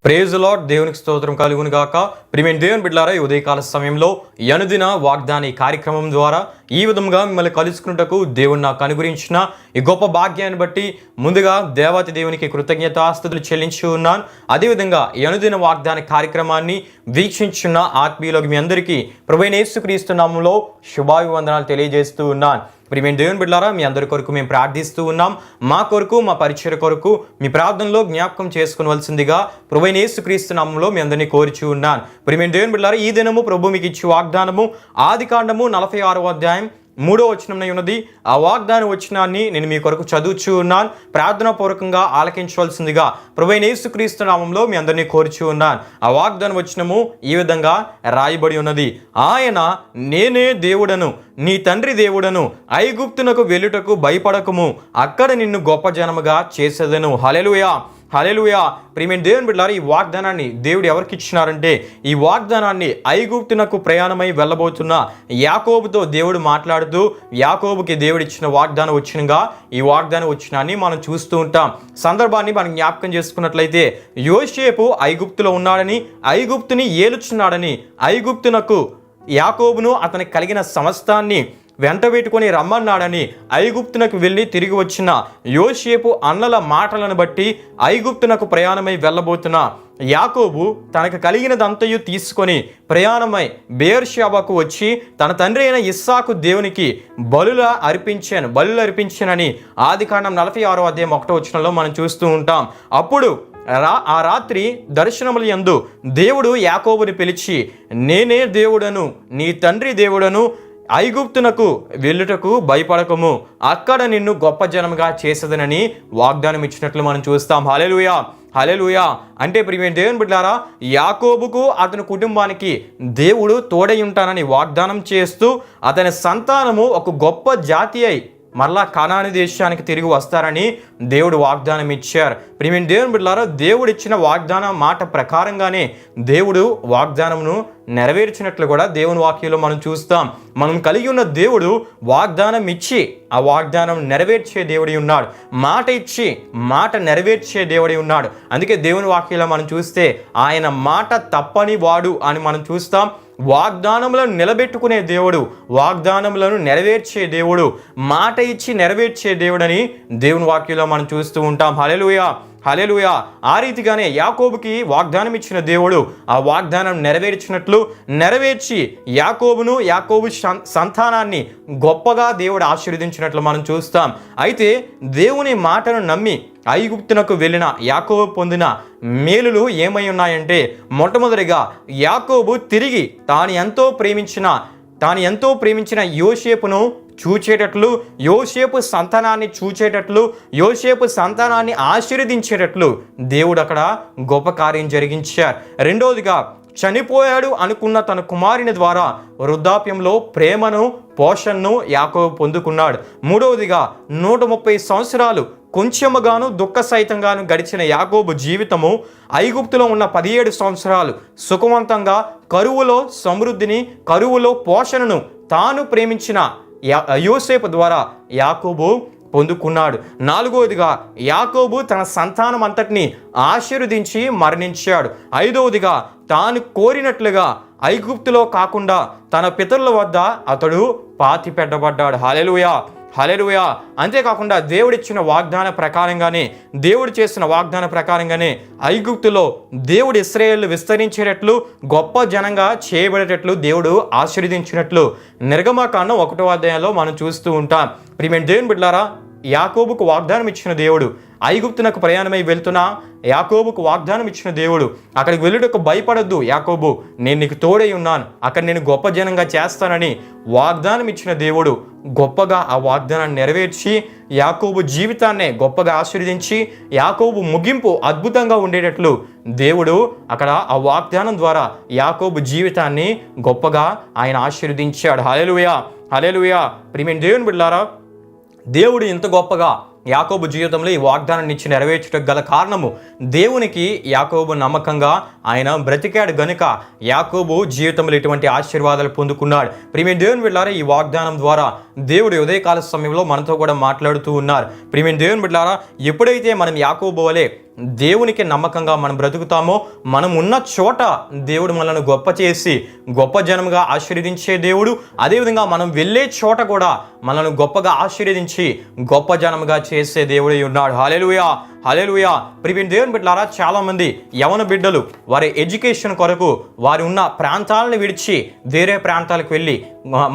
Praise the lord. దేవునికి స్తోత్రం కలుగును గాక. ప్రియమైన దేవుని బిడ్డలారా, ఈ ఉదయకాల సమయంలో అనుదిన వాగ్దాని కార్యక్రమం ద్వారా ఈ విధంగా మిమ్మల్ని కలుసుకున్నటకు దేవుడు నాకు అనుగ్రహించిన ఈ గొప్ప భాగ్యాన్ని బట్టి ముందుగా దేవాతి దేవునికి కృతజ్ఞతాస్తుతులు చెల్లించి ఉన్నాను. అదేవిధంగా ఈ అనుదిన వాగ్దాన కార్యక్రమాన్ని వీక్షించున్న ఆత్మీయులకు మీ అందరికీ ప్రభువైన యేసుక్రీస్తు నామములో శుభాభివందనాలు తెలియజేస్తూ ఉన్నాను. ప్రియమైన దేవుని బిడ్డలారా, మీ అందరి కొరకు మేము ప్రార్థిస్తూ ఉన్నాం. మా కొరకు, మా పరిచయ కొరకు మీ ప్రార్థనలో జ్ఞాపకం చేసుకునవలసిందిగా ప్రభువైన యేసుక్రీస్తు నామములో మీ అందరినీ కోరుచూ ఉన్నాను. ప్రియమైన దేవుని బిడ్డలారా, ఈ దినము ప్రభు మీకు ఇచ్చే వాగ్దానము ఆదికాండము 46వ అధ్యాయం 3వ వచనం ఉన్నది. ఆ వాగ్దాన వచనాన్ని నేను మీ కొరకు చదువుచూ ఉన్నాను. ప్రార్థనా పూర్వకంగా ఆలకించవలసిందిగా ప్రభువైన యేసుక్రీస్తు నామములో మీ అందరినీ కోరుచూ ఉన్నాను. ఆ వాగ్దాన వచనము ఈ విధంగా రాయబడి ఉన్నది. ఆయన నేనే దేవుడను, నీ తండ్రి దేవుడను, ఐగుప్తునకు వెళ్ళుటకు భయపడకము, అక్కడ నిన్ను గొప్ప జనముగా చేసేదను. హల్లెలూయా, హల్లెలూయా. ప్రియమైన దేవుని బిడ్డలారా, ఈ వాగ్దానాన్ని దేవుడు ఎవరికి ఇచ్చినారంటే, ఈ వాగ్దానాన్ని ఐగుప్తునకు ప్రయాణమై వెళ్ళబోతున్న యాకోబుతో దేవుడు మాట్లాడుతూ యాకోబుకి దేవుడు ఇచ్చిన వాగ్దానం వచ్చినగా ఈ వాగ్దానం వచ్చినాన్ని మనం చూస్తూ ఉంటాం. సందర్భాన్ని మనం జ్ఞాపకం చేసుకున్నట్లయితే, యోసేపు ఐగుప్తులో ఉన్నాడని, ఐగుప్తుని ఏలుచున్నాడని, ఐగుప్తునకు యాకోబును అతనికి కలిగిన సమస్తాన్ని వెంట పెట్టుకొని రమ్మన్నాడని ఐగుప్తునకు వెళ్ళి తిరిగి వచ్చిన యోసేపు అన్నల మాటలను బట్టి ఐగుప్తునకు ప్రయాణమై వెళ్ళబోతున్న యాకోబు తనకు కలిగినదంతయు తీసుకొని ప్రయాణమై బెయేర్షెబాకు వచ్చి తన తండ్రి అయిన ఇస్సాకు దేవునికి బలులు అర్పించానని ఆదికాండం 46వ అధ్యాయం 1వ వచనంలో మనం చూస్తూ ఉంటాం. అప్పుడు ఆ రాత్రి దర్శనముల యందు దేవుడు యాకోబుని పిలిచి, నేనే దేవుడను, నీ తండ్రి దేవుడను, ఐగుప్తునకు వెళ్ళుటకు భయపడకము, అక్కడ నిన్ను గొప్ప జనముగా చేసేదనని వాగ్దానం ఇచ్చినట్లు మనం చూస్తాం. హల్లెలూయా, హల్లెలూయా. అంటే ప్రియమైన దేవుని బిడ్డలారా, యాకోబుకు అతని కుటుంబానికి దేవుడు తోడై ఉంటానని వాగ్దానం చేస్తూ అతని సంతానము ఒక గొప్ప జాతి అయి మరలా కనాను దేశానికి తిరిగి వస్తారని దేవుడు వాగ్దానం ఇచ్చారు. ప్రియమైన దేవుని బిడ్డలారా, దేవుడు ఇచ్చిన వాగ్దాన మాట ప్రకారంగానే దేవుడు వాగ్దానమును నెరవేర్చినట్లు కూడా దేవుని వాక్యంలో మనం చూస్తాం. మనం కలిగి ఉన్న దేవుడు వాగ్దానం ఇచ్చి ఆ వాగ్దానం నెరవేర్చే దేవుడి ఉన్నాడు. మాట ఇచ్చి మాట నెరవేర్చే దేవుడి ఉన్నాడు. అందుకే దేవుని వాక్యంలో మనం చూస్తే ఆయన మాట తప్పని వాడు అని మనం చూస్తాం. వాగ్దానములను నిలబెట్టుకునే దేవుడు, వాగ్దానములను నెరవేర్చే దేవుడు, మాట ఇచ్చి నెరవేర్చే దేవుడని దేవుని వాక్యంలో మనం చూస్తూ ఉంటాం. హల్లెలూయా, హల్లెలూయా. ఆ రీతిగానే యాకోబుకి వాగ్దానం ఇచ్చిన దేవుడు ఆ వాగ్దానం నెరవేర్చి యాకోబును, యాకోబు సంతానాన్ని గొప్పగా దేవుడు ఆశీర్వదించినట్లు మనం చూస్తాం. అయితే దేవుని మాటను నమ్మి ఐగుప్తునకు వెళ్ళిన యాకోబు పొందిన మేలులు ఏమై ఉన్నాయంటే, మొట్టమొదటిగా యాకోబు తిరిగి తాను ఎంతో ప్రేమించిన యోసేపును చూచేటట్లు, యోసేపు సంతానాన్ని చూచేటట్లు, యోసేపు సంతానాన్ని ఆశీర్వదించేటట్లు దేవుడు అక్కడ గొప్ప కార్యం జరిగించారు. రెండవదిగా, చనిపోయాడు అనుకున్న తన కుమారుని ద్వారా వృద్ధాప్యంలో ప్రేమను, పోషణను యాకోబు పొందుకున్నాడు. మూడవదిగా, 130 సంవత్సరాలు కొంచెముగాను దుఃఖ సహితంగాను గడిచిన యాకోబు జీవితము ఐగుప్తులో ఉన్న 17 సంవత్సరాలు సుఖవంతంగా కరువులో సమృద్ధిని, కరువులో పోషణను తాను ప్రేమించిన యోసేపు ద్వారా యాకోబు పొందుకున్నాడు. నాలుగవదిగా, యాకోబు తన సంతానం అంతటిని ఆశీర్వదించి మరణించాడు. ఐదవదిగా, తాను కోరినట్లుగా ఐగుప్తులో కాకుండా తన పితరుల వద్ద అతడు పాతి పెట్టబడ్డాడు. హల్లెలూయా, హల్లెలూయా. అంతేకాకుండా దేవుడిచ్చిన వాగ్దాన ప్రకారంగానే, దేవుడు చేసిన వాగ్దాన ప్రకారంగానే ఐగుప్తులో దేవుడు ఇశ్రాయేలు విస్తరించేటట్లు, గొప్ప జనంగా చేయబడేటట్లు దేవుడు ఆశీర్వదించినట్లు నిర్గమకాండం 1వ అధ్యాయంలో మనం చూస్తూ ఉంటాం. ప్రియమైన దేవుని బిడ్డలారా, యాకోబుకు వాగ్దానం ఇచ్చిన దేవుడు, ఐగుప్తునకు ప్రయాణమై వెళ్తున్నా యాకోబుకు వాగ్దానం ఇచ్చిన దేవుడు, అక్కడికి వెళ్ళుటకు భయపడద్దు యాకోబు, నేను నీకు తోడై ఉన్నాను, అక్కడ నేను గొప్ప జనంగా చేస్తానని వాగ్దానం ఇచ్చిన దేవుడు గొప్పగా ఆ వాగ్దానాన్ని నెరవేర్చి యాకోబు జీవితాన్నే గొప్పగా ఆశీర్వదించి యాకోబు ముగింపు అద్భుతంగా ఉండేటట్లు దేవుడు అక్కడ ఆ వాగ్దానం ద్వారా యాకోబు జీవితాన్ని గొప్పగా ఆయన ఆశీర్వదించాడు. హల్లెలూయా, హల్లెలూయా. ప్రియమైన దేవుని బిడ్డలారా, దేవుడు ఇంత గొప్పగా యాకోబు జీవితంలో ఈ వాగ్దానాన్ని ఇచ్చి నెరవేర్చడానికి గల కారణము, దేవునికి యాకోబు నమ్మకంగా ఆయన బ్రతికాడు గనుక యాకోబు జీవితంలో ఇటువంటి ఆశీర్వాదాలు పొందుకున్నాడు. ప్రియమైన దేవుని బిడ్డలారా, ఈ వాగ్దానం ద్వారా దేవుడు ఉదయకాల సమయంలో మనతో కూడా మాట్లాడుతూ ఉన్నారు. ప్రియమైన దేవుని బిడ్డలారా, ఎప్పుడైతే మనం యాకోబు వలె దేవునికి నమ్మకంగా మనం బ్రతుకుతామో, మనం ఉన్న చోట దేవుడు మనల్ని గొప్ప చేసి గొప్ప జనముగా ఆశీర్వదించే దేవుడు. అదేవిధంగా మనం వెళ్ళే చోట కూడా మనల్ని గొప్పగా ఆశీర్వదించి గొప్ప జనముగా చేసే దేవుడే ఉన్నాడు. హల్లెలూయా, హల్లెలూయా. ప్రియమైన దేవుని బిడ్డలారా, చాలామంది యవన బిడ్డలు వారి ఎడ్యుకేషన్ కొరకు వారి ఉన్న ప్రాంతాలను విడిచి వేరే ప్రాంతాలకు వెళ్ళి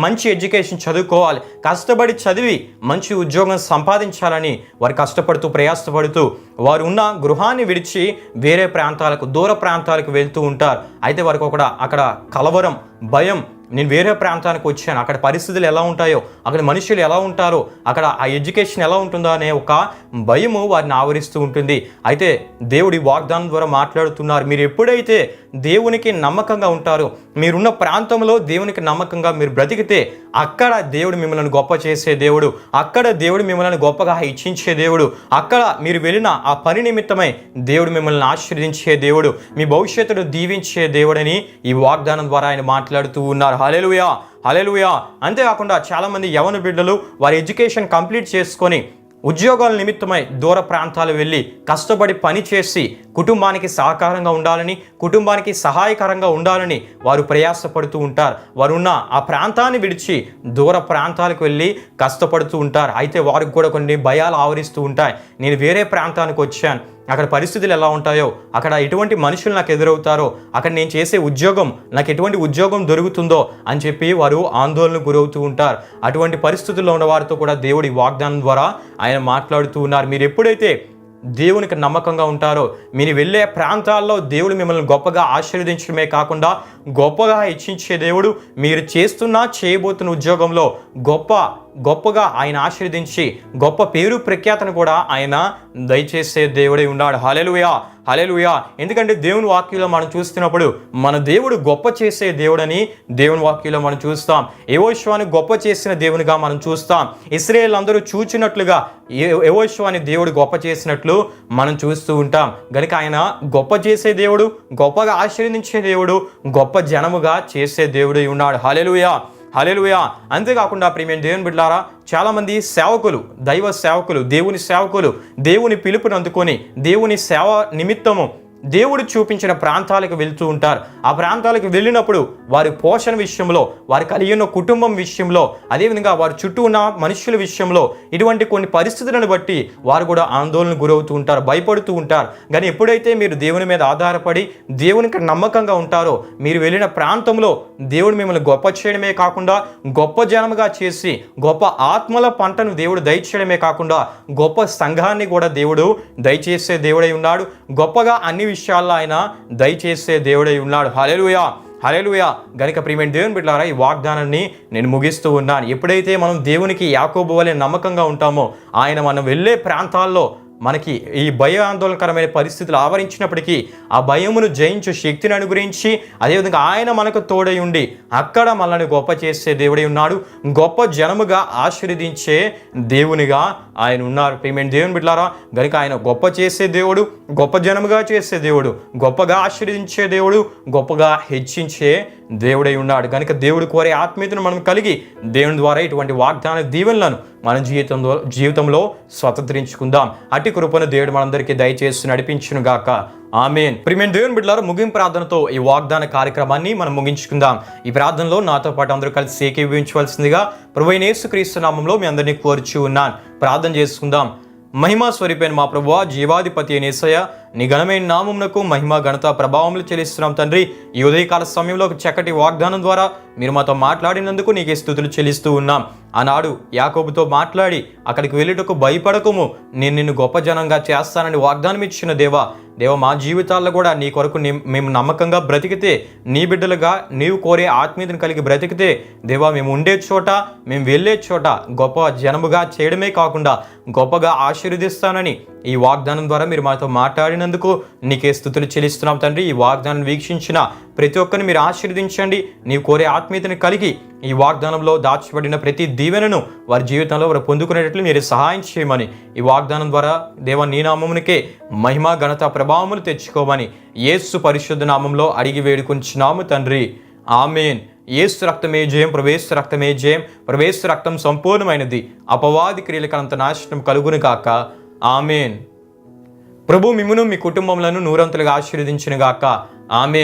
మంచి ఎడ్యుకేషన్ చదువుకోవాలి, కష్టపడి చదివి మంచి ఉద్యోగం సంపాదించాలని వారు కష్టపడుతూ ప్రయాసపడుతూ వారు ఉన్న గృహాన్ని విడిచి వేరే ప్రాంతాలకు, దూర ప్రాంతాలకు వెళ్తూ ఉంటారు. అయితే వారికి అక్కడ కలవరం, భయం, నేను వేరే ప్రాంతానికి వచ్చాను, అక్కడ పరిస్థితులు ఎలా ఉంటాయో, అక్కడ మనుషులు ఎలా ఉంటారో, అక్కడ ఆ ఎడ్యుకేషన్ ఎలా ఉంటుందో అనే ఒక భయము వారిని ఆవరిస్తూ ఉంటుంది. అయితే దేవుడి వాగ్దానం ద్వారా మాట్లాడుతున్నారు, మీరు ఎప్పుడైతే దేవునికి నమ్మకంగా ఉంటారో, మీరున్న ప్రాంతంలో దేవునికి నమ్మకంగా మీరు బ్రతికితే అక్కడ దేవుడు మిమ్మల్ని గొప్ప చేసే దేవుడు, అక్కడ దేవుడు మిమ్మల్ని గొప్పగా హెచ్చించే దేవుడు, అక్కడ మీరు వెళ్ళిన ఆ పని నిమిత్తమై దేవుడు మిమ్మల్ని ఆశీర్వదించే దేవుడు, మీ భవిష్యత్తును దీవించే దేవుడని ఈ వాగ్దానం ద్వారా ఆయన మాట్లాడుతూ ఉన్నారు. హల్లెలూయా, హల్లెలూయా. అంతేకాకుండా చాలామంది యవన బిడ్డలు వారి ఎడ్యుకేషన్ కంప్లీట్ చేసుకొని ఉద్యోగాల నిమిత్తమై దూర ప్రాంతాలు వెళ్ళి కష్టపడి పని చేసి కుటుంబానికి సహకారంగా ఉండాలని, కుటుంబానికి సహాయకరంగా ఉండాలని వారు ప్రయాసపడుతూ ఉంటారు. వారున్న ఆ ప్రాంతాన్ని విడిచి దూర ప్రాంతాలకు వెళ్ళి కష్టపడుతూ ఉంటారు. అయితే వారికి కూడా కొన్ని భయాలు ఆవరిస్తూ ఉంటాయి. నేను వేరే ప్రాంతానికి వచ్చాను, అక్కడ పరిస్థితులు ఎలా ఉంటాయో, అక్కడ ఎటువంటి మనుషులు నాకు ఎదురవుతారో, అక్కడ నేను చేసే ఉద్యోగం నాకు ఎటువంటి ఉద్యోగం దొరుకుతుందో అని చెప్పి వారు ఆందోళనకు గురవుతూ ఉంటారు. అటువంటి పరిస్థితుల్లో ఉన్న వారితో కూడా దేవుడి వాగ్దానం ద్వారా ఆయన మాట్లాడుతూ ఉన్నారు. మీరు ఎప్పుడైతే దేవునికి నమ్మకంగా ఉంటారో, మీరు వెళ్ళే ప్రాంతాల్లో దేవుడు మిమ్మల్ని గొప్పగా ఆశీర్వదించడమే కాకుండా గొప్పగా హెచ్చించే దేవుడు, మీరు చేయబోతున్న ఉద్యోగంలో గొప్పగా ఆయన ఆశీర్వదించి గొప్ప పేరు ప్రఖ్యాతను కూడా ఆయన దయచేసే దేవుడే ఉన్నాడు. హల్లెలూయా, హల్లెలూయా. ఎందుకంటే దేవుని వాక్యంలో మనం చూస్తున్నప్పుడు మన దేవుడు గొప్ప చేసే దేవుడని దేవుని వాక్యంలో మనం చూస్తాం. యెహోషువను గొప్ప చేసిన దేవునిగా మనం చూస్తాం. ఇశ్రాయేలు అందరూ చూచినట్లుగా యెహోషువని దేవుడు గొప్ప చేసినట్లు మనం చూస్తూ ఉంటాం. గనుక ఆయన గొప్ప చేసే దేవుడు, గొప్పగా ఆశీర్వదించే దేవుడు, గొప్ప జనముగా చేసే దేవుడై ఉన్నాడు. హల్లెలూయా, హల్లెలూయా. అంతేకాకుండా ప్రియమైన దేవుని బిడ్డలారా, చాలామంది సేవకులు, దైవ సేవకులు, దేవుని సేవకులు దేవుని పిలుపుని అందుకొని దేవుని సేవ నిమిత్తము దేవుడు చూపించిన ప్రాంతాలకు వెళ్తూ ఉంటారు. ఆ ప్రాంతాలకు వెళ్ళినప్పుడు వారి పోషణ విషయంలో, వారి కలిగి ఉన్న కుటుంబం విషయంలో, అదేవిధంగా వారి చుట్టూ ఉన్న మనుషుల విషయంలో ఇటువంటి కొన్ని పరిస్థితులను బట్టి వారు కూడా ఆందోళనకు గురవుతూ ఉంటారు, భయపడుతూ ఉంటారు. కానీ ఎప్పుడైతే మీరు దేవుని మీద ఆధారపడి దేవునికి నమ్మకంగా ఉంటారో, మీరు వెళ్ళిన ప్రాంతంలో దేవుడు మిమ్మల్ని గొప్ప చేయడమే కాకుండా గొప్ప జనముగా చేసి గొప్ప ఆత్మల పంటను దేవుడు దయచేయడమే కాకుండా గొప్ప సంఘాన్ని కూడా దేవుడు దయచేసే దేవుడై ఉన్నాడు. గొప్పగా అన్ని విషయాల్లో ఆయన దయచేసే దేవుడై ఉన్నాడు. హల్లెలూయా, హల్లెలూయా. గనుక ప్రియమైన దేవుని బిడ్డలారా, ఈ వాగ్దానాన్ని నేను ముగిస్తూ ఉన్నాను. ఎప్పుడైతే మనం దేవునికి యాకోబు వలె నమ్మకంగా ఉంటామో, ఆయన మనం వెళ్ళే ప్రాంతాల్లో మనకి ఈ భయ ఆందోళనకరమైన పరిస్థితులు ఆవరించినప్పటికీ ఆ భయమును జయించు శక్తిని అనుగ్రహించి, అదేవిధంగా ఆయన మనకు తోడై ఉండి అక్కడ మనల్ని గొప్ప చేసే దేవుడై ఉన్నాడు. గొప్ప జనముగా ఆశీర్వదించే దేవునిగా ఆయన ఉన్నారు. ప్రియమైన దేవుని బిడ్డలారా, గనుక ఆయన గొప్ప చేసే దేవుడు, గొప్ప జనముగా చేసే దేవుడు, గొప్పగా ఆశీర్వదించే దేవుడు, గొప్పగా హెచ్చించే దేవుడై ఉన్నాడు. కనుక దేవుడు కోరే ఆత్మీయతను మనం కలిగి దేవుని ద్వారా ఇటువంటి వాగ్దాన దీవెనలను మన జీవితంలో స్వతంత్రించుకుందాం. అట్టి కృపను దేవుడు మనందరికీ దయచేసి నడిపించును గాక. ఆమేన్. ప్రియమైన దేవుని బిడ్డలారా, ముగింపు ప్రార్థనతో ఈ వాగ్దాన కార్యక్రమాన్ని మనం ముగించుకుందాం. ఈ ప్రార్థనలో నాతో పాటు అందరూ కలిసి ఏకీభవించవలసిందిగా ప్రభువైన యేసుక్రీస్తు నామములో మీ అందరినీ కోరుచు ఉన్నాను. ప్రార్థన చేసుకుందాం. మహిమా స్వరూపైన మా ప్రభువా, జీవాధిపతి అయిన యేసయ్య, నీ ఘనమైన నామమునకు మహిమ, ఘనత, ప్రభావములు చెల్లిస్తున్నాం తండ్రి. ఈ ఉదయకాల సమయంలో ఒక చక్కటి వాగ్దానం ద్వారా మీరు మాతో మాట్లాడినందుకు నీకే స్తుతులు చెల్లిస్తూ ఉన్నాం. ఆనాడు యాకోబుతో మాట్లాడి అక్కడికి వెళ్ళుటకు భయపడకము, నేను నిన్ను గొప్ప జనంగా చేస్తానని వాగ్దానం ఇచ్చిన దేవా, మా జీవితాల్లో కూడా నీ కొరకు మేము నమ్మకంగా బ్రతికితే, నీ బిడ్డలుగా నీవు కోరే ఆత్మీయతను కలిగి బ్రతికితే దేవా, మేము ఉండే చోట, మేము వెళ్ళే చోట గొప్ప జనముగా చేయడమే కాకుండా గొప్పగా ఆశీర్వదిస్తానని ఈ వాగ్దానం ద్వారా మీరు మాతో మాట్లాడినందుకు నీకే స్తుతులు చెల్లిస్తున్నాం తండ్రి. ఈ వాగ్దానం వీక్షించిన ప్రతి ఒక్కరిని మీరు ఆశీర్వదించండి. నీవు కోరే ఆత్మీయతను కలిగి ఈ వాగ్దానంలో దాచబడిన ప్రతి దీవెనను వారి జీవితంలో వారు పొందుకునేటట్లు మీరు సహాయం చేయమని ఈ వాగ్దానం ద్వారా దేవా, నీ నామమునికే మహిమ, ఘనత, ప్రభావములు తెచ్చుకోమని యేసు పరిశుద్ధ నామంలో అడిగి వేడుకొంచున్నాము తండ్రి. ఆమేన్. యేసు రక్తమే జయం, ప్రవేశ రక్తమే జయం, ప్రవేశ రక్తం సంపూర్ణమైనది. అపవాది క్రియలకు అంత నాశనం కలుగును కాక. ఆమేన్. ప్రభు మిమ్మును మీ కుటుంబములను నూరంతులుగా ఆశీర్వదించును గాక. ఆమేన్.